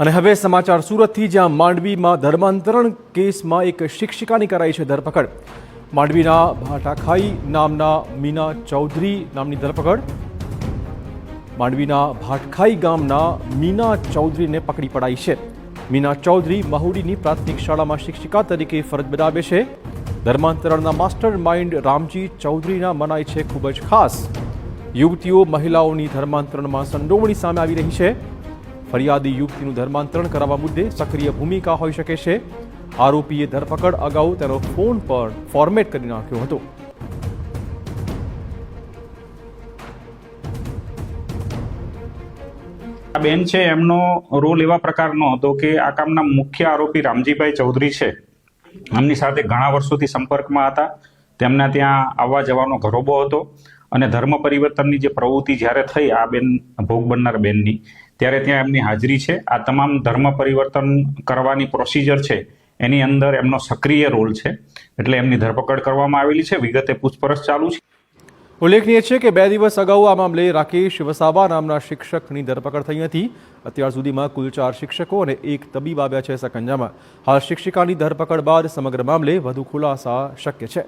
અને હવે સમાચાર સુરતથી, જ્યાં માંડવીમાં ધર્માંતરણ કેસમાં એક શિક્ષિકાની કરાઈ છે ધરપકડ। માંડવીના ભાટાખાઈ નામના મીના ચૌધરી નામની ધરપકડ। માંડવીના ભાટખાઈ ગામના મીના ચૌધરીને પકડી પડાઈ છે। મીના ચૌધરી મહુડીની પ્રાથમિક શાળામાં શિક્ષિકા તરીકે ફરજ બજાવે છે। ધર્માંતરણના માસ્ટર માઇન્ડ રામજી ચૌધરીના મનાય છે ખૂબ જ ખાસ। યુવતીઓ મહિલાઓની ધર્માંતરણમાં સંડોવણી સામે આવી રહી છે। ફરિયાદી યુવતીનું ધર્માંતરણ કરાવવા મુદ્દે સક્રિય ભૂમિકા હોઈ શકે છે। આરોપીએ ધરપકડ અગાઉ તેનો ફોન પર ફોર્મેટ કરી નાખ્યો હતો। આ બેન છે, એમનો રોલ એવા પ્રકારનો હતો કે આ કામના મુખ્ય આરોપી રામજીભાઈ ચૌધરી છે, એમની સાથે ઘણા વર્ષોથી સંપર્કમાં હતા। તેમના ત્યાં આવવા જવાનો ઘરોબો હતો અને ધર્મ પરિવર્તનની જે પ્રવૃત્તિ જ્યારે થઈ આ બેન ભોગ બનનાર બેનની, ત્યારે ત્યાં એમની હાજરી છે। આ તમામ ધર્મ પરિવર્તન કરવાની પ્રોસિજર છે એની અંદર એમનો સક્રિય રોલ છે, એટલે એમની ધરપકડ કરવામાં આવેલી છે। વિગતે પૂછપરછ ચાલુ છે। ઉલ્લેખનીય છે કે 2 દિવસ અગાઉ આ મામલે રાકેશ વસાવા નામના શિક્ષકની ધરપકડ થઈ હતી। અત્યાર સુધીમાં કુલ 4 શિક્ષકો અને 1 તબીબ આવ્યા છે સકંજામાં। હાલ શિક્ષિકાની ધરપકડ બાદ સમગ્ર મામલે વધુ ખુલાસા શક્ય છે।